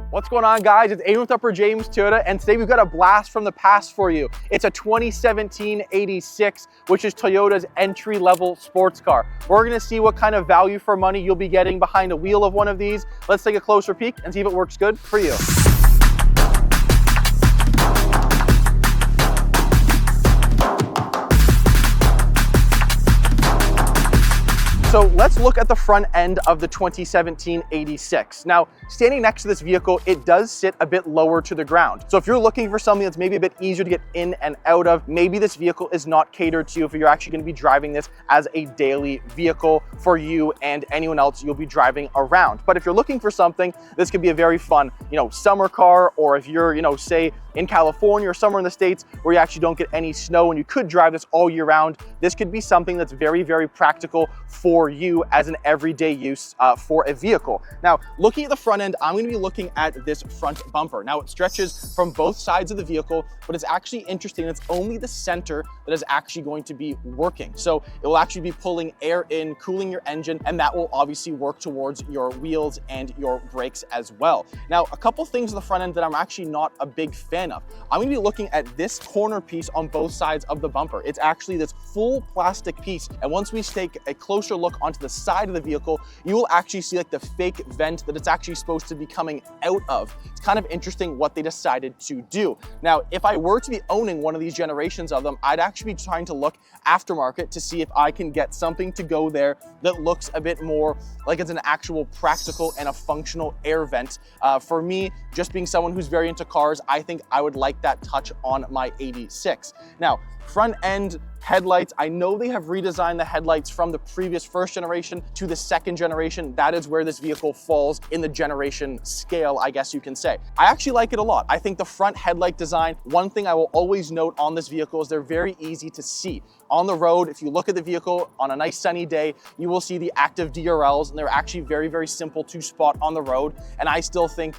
What's going on, guys? It's Aiden with Upper James Toyota, and today we've got a blast from the past for you. It's a 2017 86, which is Toyota's entry-level sports car. We're gonna see what kind of value for money you'll be getting behind the wheel of one of these. Let's take a closer peek and see if it works good for you. So let's look at the front end of the 2017 86. Now, standing next to this vehicle, it does sit a bit lower to the ground. So if you're looking for something that's maybe a bit easier to get in and out of, maybe this vehicle is not catered to you if you're actually going to be driving this as a daily vehicle for you and anyone else you'll be driving around. But if you're looking for something, this could be a very fun, summer car, or if you're, say, in California or somewhere in the States where you actually don't get any snow and you could drive this all year round, this could be something that's very, very practical for you as an everyday use for a vehicle. Now, looking at the front end, I'm going to be looking at this front bumper. Now, it stretches from both sides of the vehicle, but it's actually interesting. It's only the center that is actually going to be working. So it will actually be pulling air in, cooling your engine, and that will obviously work towards your wheels and your brakes as well. Now, a couple things on the front end that I'm actually not a big fan of. I'm going to be looking at this corner piece on both sides of the bumper. It's actually this full plastic piece, and once we take a closer look onto the side of the vehicle, you will actually see like the fake vent that it's actually supposed to be coming out of. It's kind of interesting what they decided to do. Now, if I were to be owning one of these generations of them, I'd actually be trying to look aftermarket to see if I can get something to go there that looks a bit more like it's an actual practical and a functional air vent. For me, just being someone who's very into cars, I think I would like that touch on my 86. Now, front end headlights, I know they have redesigned the headlights from the previous first generation to the second generation. That is where this vehicle falls in the generation scale, I guess you can say. I actually like it a lot. I think the front headlight design, one thing I will always note on this vehicle is they're very easy to see. On the road, if you look at the vehicle on a nice sunny day, you will see the active DRLs, and they're actually very, very simple to spot on the road. And I still think,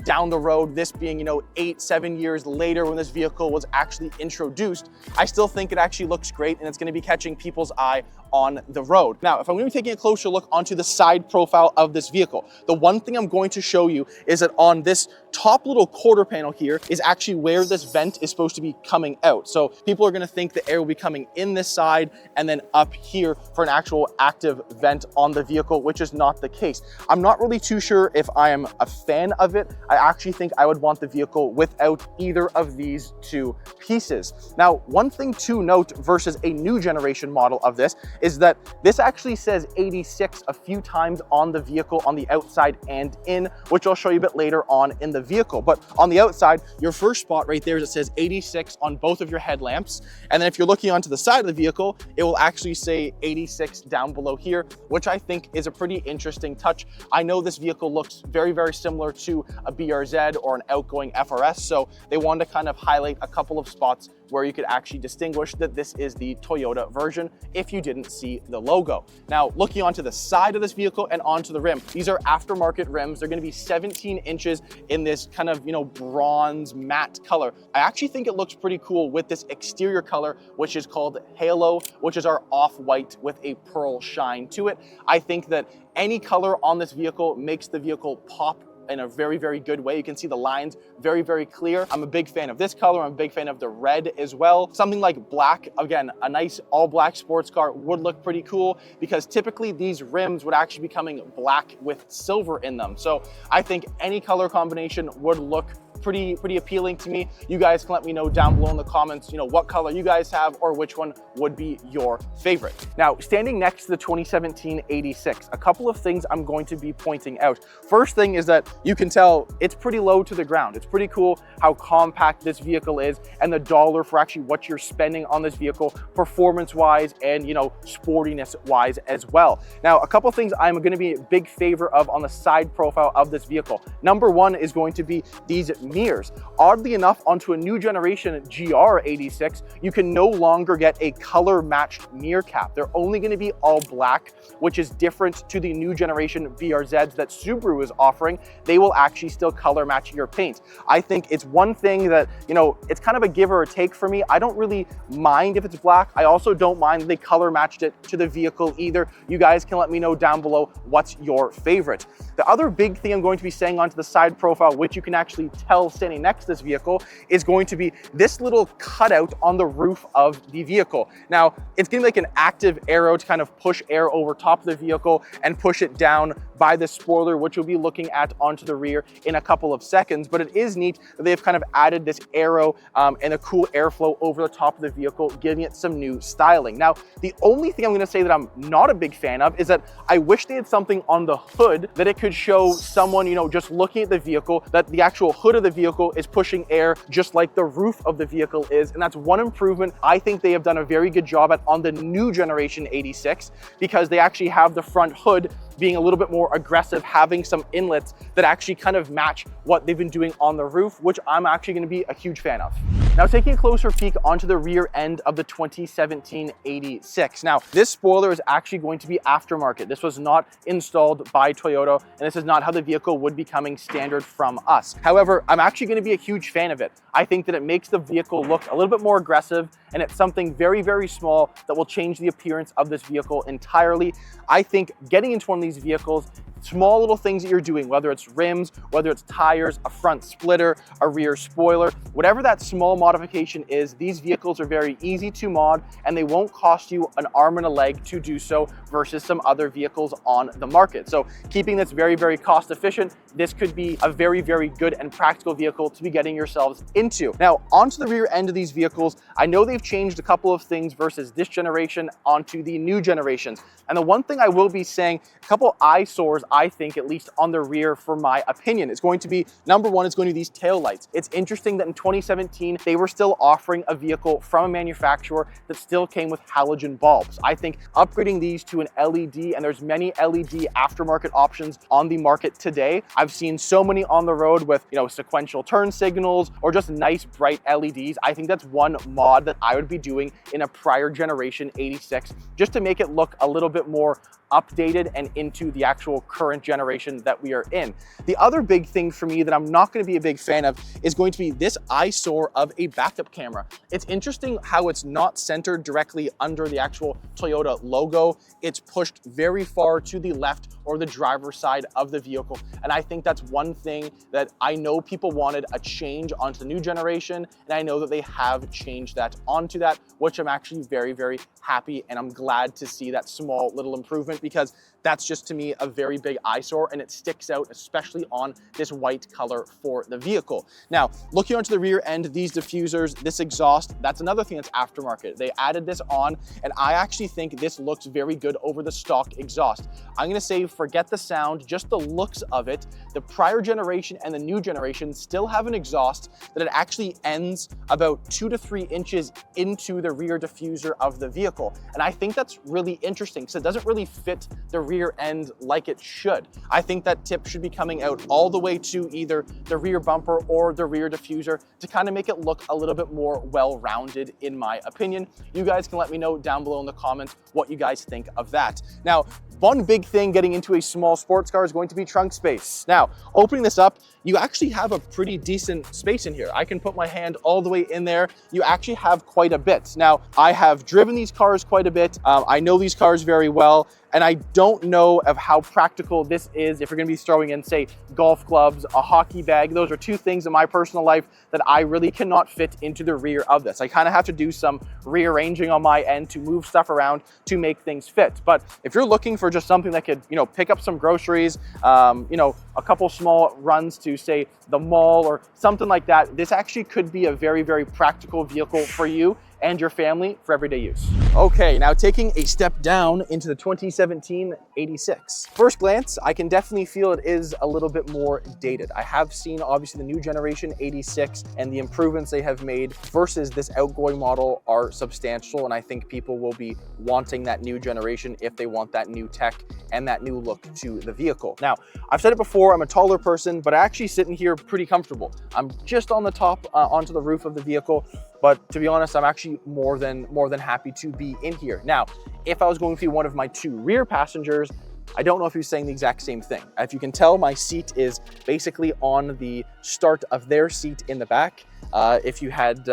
down the road, this being, 8-7 years later when this vehicle was actually introduced, I still think it actually looks great and it's going to be catching people's eye on the road. Now, if I'm going to be taking a closer look onto the side profile of this vehicle, the one thing I'm going to show you is that on this top little quarter panel here is actually where this vent is supposed to be coming out. So people are going to think the air will be coming in this side and then up here for an actual active vent on the vehicle, which is not the case. I'm not really too sure if I am a fan of it. I actually think I would want the vehicle without either of these two pieces. Now, one thing to note versus a new generation model of this is that this actually says 86 a few times on the vehicle on the outside and in, which I'll show you a bit later on in the vehicle. But on the outside, your first spot right there is it says 86 on both of your headlamps. And then if you're looking onto the side of the vehicle, it will actually say 86 down below here, which I think is a pretty interesting touch. I know this vehicle looks very, very similar to a BRZ or an outgoing FRS, so they wanted to kind of highlight a couple of spots where you could actually distinguish that this is the Toyota version if you didn't see the logo. Now, looking onto the side of this vehicle and onto the rim, these are aftermarket rims. They're going to be 17 inches in this kind of, bronze matte color. I actually think it looks pretty cool with this exterior color, which is called Halo, which is our off-white with a pearl shine to it. I think that any color on this vehicle makes the vehicle pop in a very, very good way. You can see the lines very, very clear. I'm a big fan of this color. I'm a big fan of the red as well. Something like black, again, a nice all black sports car would look pretty cool because typically these rims would actually be coming black with silver in them. So I think any color combination would look pretty appealing to me. You guys can let me know down below in the comments, what color you guys have or which one would be your favorite. Now, standing next to the 2017 86, a couple of things I'm going to be pointing out. First thing is that you can tell it's pretty low to the ground. It's pretty cool how compact this vehicle is and the dollar for actually what you're spending on this vehicle performance-wise and, sportiness-wise as well. Now, a couple of things I'm going to be a big favor of on the side profile of this vehicle. Number one is going to be these mirrors. Oddly enough, onto a new generation GR86, you can no longer get a color matched mirror cap. They're only going to be all black, which is different to the new generation VRZs that Subaru is offering. They will actually still color match your paint. I think it's one thing that, you know, it's kind of a give or a take for me. I don't really mind if it's black. I also don't mind that they color matched it to the vehicle either. You guys can let me know down below what's your favorite. The other big thing I'm going to be saying onto the side profile, which you can actually tell standing next to this vehicle, is going to be this little cutout on the roof of the vehicle. Now, it's going to be like an active arrow to kind of push air over top of the vehicle and push it down by the spoiler, which we'll be looking at onto the rear in a couple of seconds. But it is neat that they've kind of added this arrow and a cool airflow over the top of the vehicle, giving it some new styling. Now, the only thing I'm going to say that I'm not a big fan of is that I wish they had something on the hood that it could show someone, you know, just looking at the vehicle, that the actual hood of the vehicle is pushing air just like the roof of the vehicle is. And that's one improvement I think they have done a very good job at on the new generation 86, because they actually have the front hood being a little bit more aggressive, having some inlets that actually kind of match what they've been doing on the roof, which I'm actually going to be a huge fan of. Now, taking a closer peek onto the rear end of the 2017 86. Now, this spoiler is actually going to be aftermarket. This was not installed by Toyota, and this is not how the vehicle would be coming standard from us. However, I'm actually going to be a huge fan of it. I think that it makes the vehicle look a little bit more aggressive, and it's something very, very small that will change the appearance of this vehicle entirely. I think getting into one of these vehicles, small little things that you're doing, whether it's rims, whether it's tires, a front splitter, a rear spoiler, whatever that small modification is, these vehicles are very easy to mod, and they won't cost you an arm and a leg to do so versus some other vehicles on the market. So keeping this very, very cost efficient, this could be a very, very good and practical vehicle to be getting yourselves into. Now, onto the rear end of these vehicles, I know they've changed a couple of things versus this generation onto the new generations. And the one thing I will be saying, a couple eyesores, I think, at least on the rear, for my opinion, is going to be, number one, is going to be these tail lights. It's interesting that in 2017, they were still offering a vehicle from a manufacturer that still came with halogen bulbs. I think upgrading these to an LED, and there's many LED aftermarket options on the market today. I've seen so many on the road with, you know, sequential turn signals or just nice bright LEDs. I think that's one mod that I would be doing in a prior generation 86, just to make it look a little bit more updated and into the actual current generation that we are in. The other big thing for me that I'm not going to be a big fan of is going to be this eyesore of a backup camera. It's interesting how it's not centered directly under the actual Toyota logo. It's pushed very far to the left or the driver's side of the vehicle. And I think that's one thing that I know people wanted a change onto the new generation, and I know that they have changed that onto that, which I'm actually very, very happy, and I'm glad to see that small little improvement, because that's just, to me, a very big eyesore, and it sticks out, especially on this white color for the vehicle. Now, looking onto the rear end, these diffusers, this exhaust, that's another thing that's aftermarket. They added this on, and I actually think this looks very good over the stock exhaust. I'm gonna say forget the sound, just the looks of it. The prior generation and the new generation still have an exhaust that it actually ends about 2 to 3 inches into the rear diffuser of the vehicle. And I think that's really interesting, because it doesn't really fit the rear end like it should. I think that tip should be coming out all the way to either the rear bumper or the rear diffuser to kind of make it look a little bit more well-rounded, in my opinion. You guys can let me know down below in the comments what you guys think of that. Now, one big thing getting into a small sports car is going to be trunk space. Now, opening this up, you actually have a pretty decent space in here. I can put my hand all the way in there. You actually have quite a bit. Now, I have driven these cars quite a bit. I know these cars very well, and I don't know of how practical this is if you're gonna be throwing in, say, golf clubs, a hockey bag. Those are two things in my personal life that I really cannot fit into the rear of this. I kind of have to do some rearranging on my end to move stuff around to make things fit. But if you're looking for just something that could, you know, pick up some groceries, you know, a couple small runs to, say, the mall or something like that, this actually could be a very, very practical vehicle for you. and your family for everyday use. Okay, now taking a step down into the 2017 86. First glance, I can definitely feel it is a little bit more dated. I have seen obviously the new generation 86 and the improvements they have made versus this outgoing model are substantial, and I think people will be wanting that new generation if they want that new tech and that new look to the vehicle. Now, I've said it before, I'm a taller person, but I actually sit in here pretty comfortable. I'm just on the top, onto the roof of the vehicle, but to be honest, I'm actually more than happy to be in here. Now, if I was going to be one of my two rear passengers, I don't know if he's saying the exact same thing. If you can tell, my seat is basically on the start of their seat in the back. If you had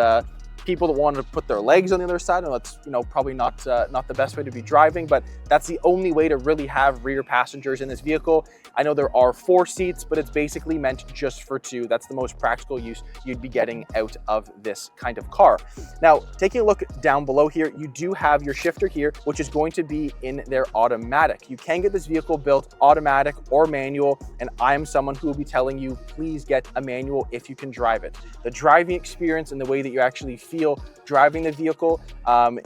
people that wanted to put their legs on the other side, and that's probably not the best way to be driving, but that's the only way to really have rear passengers in this vehicle. I know there are 4 seats, but it's basically meant just for 2. That's the most practical use you'd be getting out of this kind of car. Now, taking a look down below here, you do have your shifter here, which is going to be in their automatic. You can get this vehicle built automatic or manual, and I am someone who will be telling you, please get a manual if you can drive it. The driving experience and the way that you actually feel driving the vehicle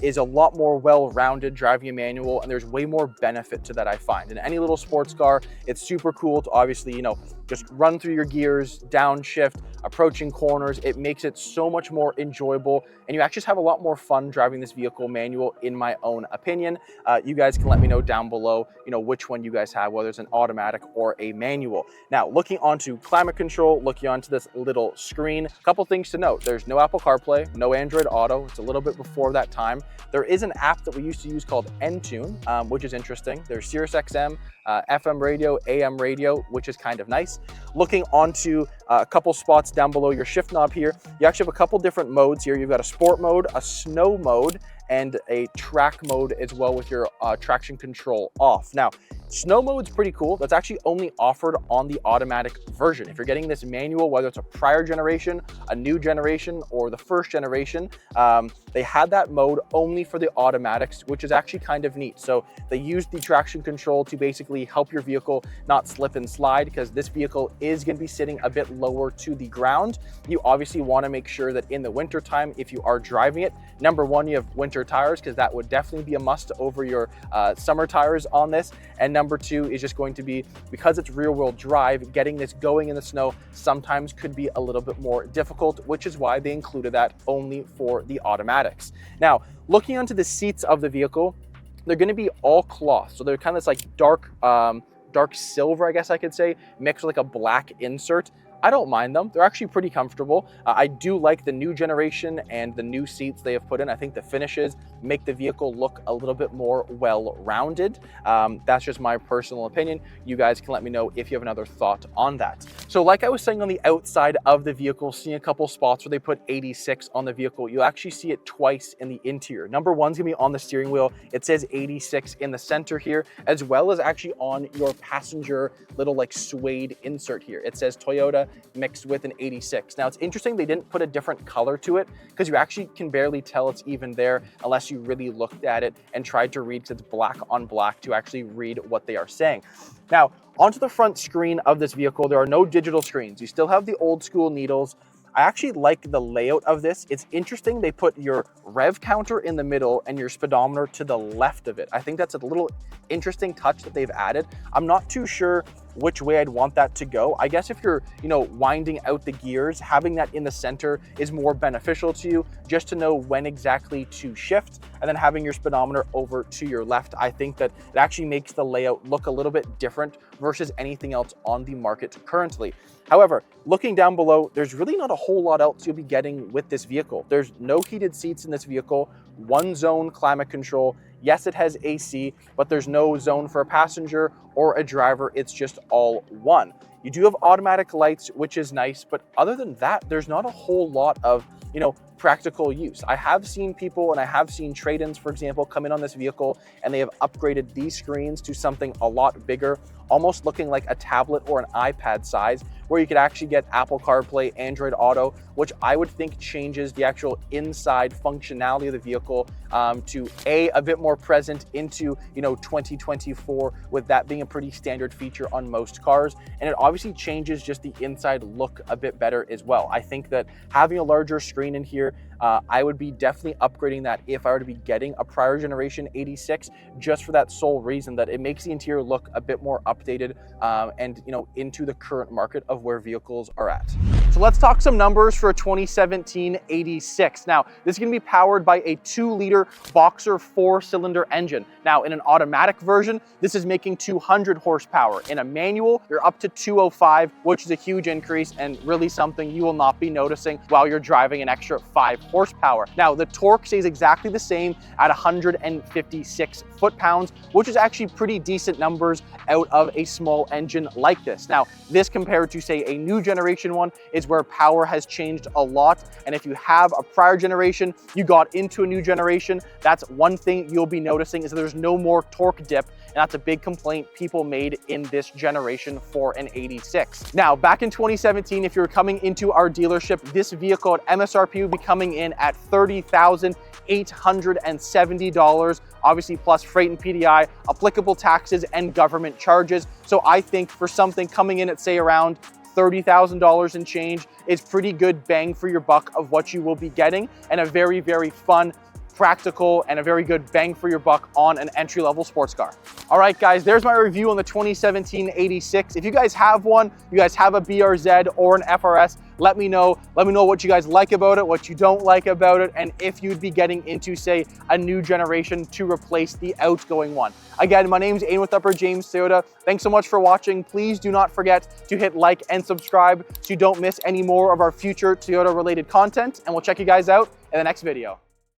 is a lot more well-rounded driving a manual, and there's way more benefit to that, I find. In any little sports car, it's super cool to obviously, just run through your gears, downshift, approaching corners. It makes it so much more enjoyable, and you actually have a lot more fun driving this vehicle manual, in my own opinion. You guys can let me know down below, which one you guys have, whether it's an automatic or a manual. Now, looking onto climate control, looking onto this little screen, a couple things to note. There's no Apple CarPlay, no Android Auto. It's a little bit before that time. There is an app that we used to use called Entune, which is interesting. There's Sirius XM, FM radio, AM radio, which is kind of nice. Looking onto a couple spots down below your shift knob here, you actually have a couple different modes here. You've got a sport mode, a snow mode, and a track mode as well with your traction control off. Now, snow mode's pretty cool. That's actually only offered on the automatic version. If you're getting this manual, whether it's a prior generation, a new generation, or the first generation, they had that mode only for the automatics, which is actually kind of neat. So they used the traction control to basically help your vehicle not slip and slide, because this vehicle is going to be sitting a bit lower to the ground. You obviously want to make sure that in the winter time, if you are driving it, number one, you have winter tires, because that would definitely be a must over your summer tires on this. And number two is just going to be, because it's rear wheel drive, getting this going in the snow sometimes could be a little bit more difficult, which is why they included that only for the automatics. Now, looking onto the seats of the vehicle, they're going to be all cloth. So they're kind of this like dark silver, I guess I could say, mixed with like a black insert. I don't mind them. They're actually pretty comfortable. I do like the new generation and the new seats they have put in. I think the finishes make the vehicle look a little bit more well-rounded. That's just my personal opinion. You guys can let me know if you have another thought on that. So like I was saying, on the outside of the vehicle, seeing a couple spots where they put 86 on the vehicle, you'll actually see it twice in the interior. Number one's gonna be on the steering wheel. It says 86 in the center here, as well as actually on your passenger little like suede insert here. It says Toyota mixed with an 86. Now, it's interesting they didn't put a different color to it, because you actually can barely tell it's even there unless you really looked at it and tried to read, because it's black on black, to actually read what they are saying. Now, onto the front screen of this vehicle, there are no digital screens. You still have the old school needles. I actually like the layout of this. It's interesting they put your rev counter in the middle and your speedometer to the left of it. I think that's a little interesting touch that they've added. I'm not too sure which way I'd want that to go. I guess if you're, winding out the gears, having that in the center is more beneficial to you, just to know when exactly to shift, and then having your speedometer over to your left. I think that it actually makes the layout look a little bit different versus anything else on the market currently. However, looking down below, there's really not a whole lot else you'll be getting with this vehicle. There's no heated seats in this vehicle, one zone climate control. Yes, it has AC, but there's no zone for a passenger or a driver. It's just all one. You do have automatic lights, which is nice, but other than that, there's not a whole lot of, practical use. I have seen people, and I have seen trade-ins, for example, come in on this vehicle, and they have upgraded these screens to something a lot bigger, almost looking like a tablet or an iPad size, where you could actually get Apple CarPlay, Android Auto, which I would think changes the actual inside functionality of the vehicle to a bit more present into 2024, with that being a pretty standard feature on most cars. And it obviously changes just the inside look a bit better as well. I think that having a larger screen in here, I would be definitely upgrading that if I were to be getting a prior generation 86, just for that sole reason that it makes the interior look a bit more updated and into the current market of where vehicles are at. So let's talk some numbers for a 2017 86. Now, this is going to be powered by a 2-liter Boxer 4-cylinder engine. Now, in an automatic version, this is making 200 horsepower. In a manual, you're up to 205, which is a huge increase and really something you will not be noticing while you're driving an extra 5 horsepower. Now, the torque stays exactly the same at 156 foot-pounds, which is actually pretty decent numbers out of a small engine like this. Now, this compared to, say, a new generation one is where power has changed a lot. And if you have a prior generation, you got into a new generation, that's one thing you'll be noticing is that there's no more torque dip. And that's a big complaint people made in this generation for an 86. Now, back in 2017, if you're coming into our dealership, this vehicle at MSRP would be coming in at $30,870, obviously plus freight and PDI, applicable taxes and government charges. So I think for something coming in at, say, around $30,000 and change is pretty good bang for your buck of what you will be getting, and a very, very fun, practical, and a very good bang for your buck on an entry-level sports car. All right, guys, there's my review on the 2017 86. If you guys have one, you guys have a BRZ or an FRS, let me know. Let me know what you guys like about it, what you don't like about it, and if you'd be getting into, say, a new generation to replace the outgoing one. Again, my name's Aiden with Upper James Toyota. Thanks so much for watching. Please do not forget to hit like and subscribe so you don't miss any more of our future Toyota-related content, and we'll check you guys out in the next video.